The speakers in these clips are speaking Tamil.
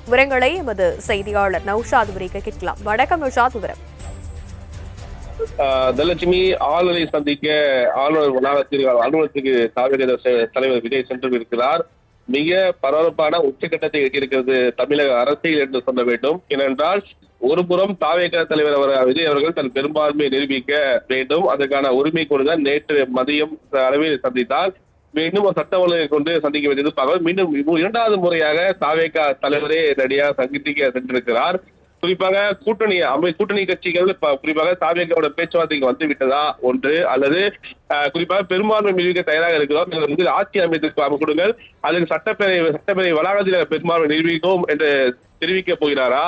விவரங்களை எமது செய்தியாளர் நௌஷாத் உரைக்க கேட்கலாம். வணக்கம் நௌஷாத், விவரம். தனலட்சுமி ஆளுநரை சந்திக்க ஆளுநர் அலுவலகத்துக்கு தாவேக தலைவர் விஜய் சென்று இருக்கிறார். மிக பரபரப்பான உச்சகட்டத்தை எட்டியிருக்கிறது தமிழக அரசியல் என்று சொல்ல வேண்டும். ஏனென்றால் ஒருபுறம் தாவேக தலைவர் விஜய் அவர்கள் தன் பெரும்பான்மையை நிரூபிக்க வேண்டும். அதற்கான உரிமை கொண்டுதான் நேற்று மதியம் அளவில் சந்தித்தார். மீண்டும் ஒரு சட்ட ஒழுங்கை கொண்டு சந்திக்க வேண்டியது மீண்டும் இரண்டாவது முறையாக தாவேக தலைவரே நேரடியாக சந்திக்க சென்றிருக்கிறார். குறிப்பாக கூட்டணி கட்சிகள் குறிப்பாக தாவேகாவோட பேச்சுவார்த்தைக்கு வந்து விட்டதா ஒன்று, அல்லது குறிப்பாக பெரும்பான்மை நிரூபிக்க தயாராக இருக்கிறோம், ஆட்சி அமைத்து கொடுங்கள், அதற்கு சட்டப்பேரவை வளாகத்தில் பெரும்பான்மை நிரூபிக்கும் என்று தெரிவிக்க போகிறாரா?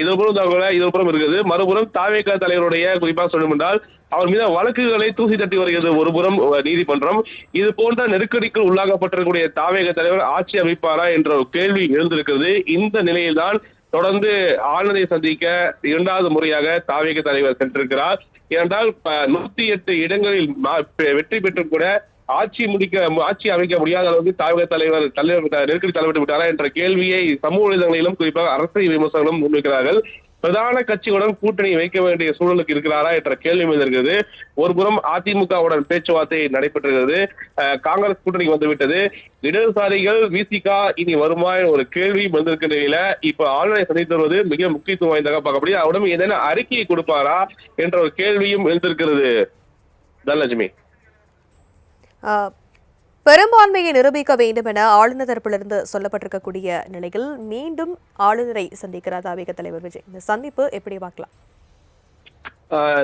இதுபுறம் இருக்கிறது. மறுபுறம் தாவேகா தலைவருடைய குறிப்பாக சொல்லும் என்றால் அவர் மீது வழக்குகளை தூசி தட்டி வருகிறது ஒருபுறம் நீதிமன்றம். இது போன்ற நெருக்கடிக்கு உள்ளாகப்பட்டிருக்கக்கூடிய தாவேக தலைவர் ஆட்சி அமைப்பாரா என்ற ஒரு கேள்வி எழுந்திருக்கிறது. இந்த நிலையில்தான் தொடர்ந்து ஆளுநரை சந்திக்க இரண்டாவது முறையாக தாவேக தலைவர் சென்றிருக்கிறார். ஏனென்றால் 108 இடங்களில் வெற்றி பெற்றும் கூட ஆட்சி அமைக்க முடியாத அளவுக்கு தாவேக தலைவர் நெருக்கடி தலைவிட்டு விட்டாரா என்ற கேள்வியை சமூக வலைதளங்களிலும் குறிப்பாக அரசியல் விமர்சகர்களும் முன்வைக்கிறார்கள். பிரதான கட்சியுடன் கூட்டணி வைக்க வேண்டிய சூழலுக்கு இருக்கிறாரா என்ற கேள்வி இருக்கிறது. ஒருபுறம் அதிமுகவுடன் பேச்சுவார்த்தை நடைபெற்றிருக்கிறது. காங்கிரஸ் கூட்டணி வந்துவிட்டது. இடதுசாரிகள் விசிகா இனி வருமா ஒரு கேள்வி வந்திருக்கிற நிலையில இப்ப ஆளுநரை சந்தித்து வருவது மிக முக்கியத்துவம் வாய்ந்ததாக பார்க்கப்படுது. அவரிடம் ஏதேனும் அறிக்கையை கொடுப்பாரா என்ற ஒரு கேள்வியும் எழுந்திருக்கிறது. தனலட்சுமி, பெரும்பான்மையை நிரூபிக்க வேண்டும் என ஆளுநர் தரப்பிலிருந்து சொல்லப்பட்டிருக்கக்கூடிய நிலையில் மீண்டும் ஆளுநரை சந்திக்கிறார் தாவேக தலைவர் விஜய். இந்த சந்திப்பு எப்படி பார்க்கலாம்?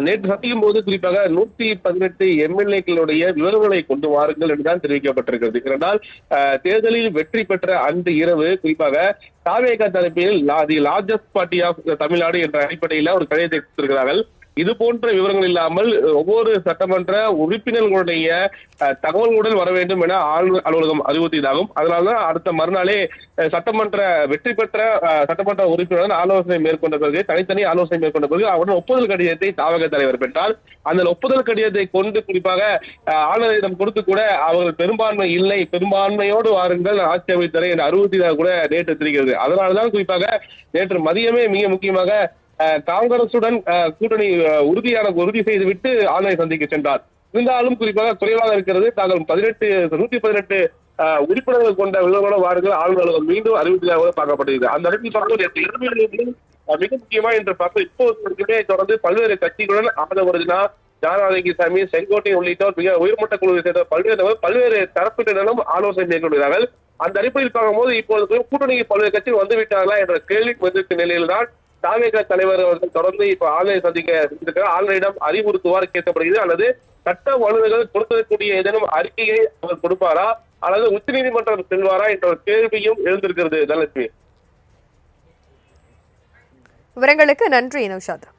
நேற்று சந்திக்கும் போது குறிப்பாக 118 எம்எல்ஏக்களுடைய விவரங்களை கொண்டு வாருங்கள் என்றுதான் தெரிவிக்கப்பட்டிருக்கிறது. ஏனென்றால் தேர்தலில் வெற்றி பெற்ற அன்று இரவு குறிப்பாக தாவேக தரப்பில் the largest party of Tamil Nadu என்ற அடிப்படையில் ஒரு கடிதத்தை கொடுத்திருக்கிறார்கள். இது போன்ற விவரங்கள் இல்லாமல் ஒவ்வொரு சட்டமன்ற உறுப்பினர்களுடைய தகவல்களுடன் வர வேண்டும் என ஆளுநர் அலுவலகம் அறிவுறுத்தியதாகும். அதனால்தான் அடுத்த மறுநாளே வெற்றி பெற்ற சட்டமன்ற உறுப்பினருடன் ஆலோசனை மேற்கொண்ட பிறகு தனித்தனி ஆலோசனை மேற்கொண்ட பிறகு அவருடன் ஒப்புதல் கடிதத்தை தாவேக தலைவர் பெற்றார். அந்த ஒப்புதல் கடிதத்தை கொண்டு குறிப்பாக ஆளுநரிடம் கொடுத்து கூட அவர்கள் பெரும்பான்மை இல்லை, பெரும்பான்மையோடு வாருங்கள் ஆட்சி அமைத்தரை என்ற அறிவுறுத்தியதாக கூட நேற்று தெரிகிறது. அதனால்தான் குறிப்பாக நேற்று மதியமே மிக முக்கியமாக காங்கிரசுடன் கூட்டணி உறுதி செய்துவிட்டு ஆளுநரை சந்திக்க சென்றார். இருந்தாலும் குறிப்பாக குறைவாக இருக்கிறது. தாங்கள் 118 உறுப்பினர்கள் கொண்ட விவரங்களோட வாருங்கள் ஆளுநர்கள் மீண்டும் அறிவித்ததாக பார்க்கப்படுகிறது. அந்த அறிவிப்பு மிக முக்கியமா என்று பார்க்க இப்போது தொடர்ந்து பல்வேறு கட்சிகளுடன் ஆதரவுனா ஜானாதகிசாமி, செங்கோட்டையன் உள்ளிட்டோர் மிக உயர்மட்ட குழுவை சேர்ந்த பல்வேறு தரப்பினரும் ஆலோசனை மேற்கொள்கிறார்கள். அந்த அடிப்படையில் பார்க்கும்போது இப்போது கூட்டணிக்கு பல்வேறு கட்சிகள் வந்துவிட்டார்களா என்ற கேள்வி வந்திருக்கும் நிலையில்தான் தாவேக தலைவர் அவர்கள் தொடர்ந்து இப்ப ஆளுநரை சந்திக்க ஆளுநரிடம் அறிவுறுத்துவார் கேட்கப்படுகிறது. அல்லது சட்ட வல்லுநர்கள் கொடுக்கக்கூடிய ஏதேனும் அறிக்கையை அவர் கொடுப்பாரா அல்லது உச்ச நீதிமன்றம் செல்வாரா என்ற ஒரு கேள்வியும் எழுந்திருக்கிறது. தனலட்சுமி, விவரங்களுக்கு நன்றி நௌஷாத்.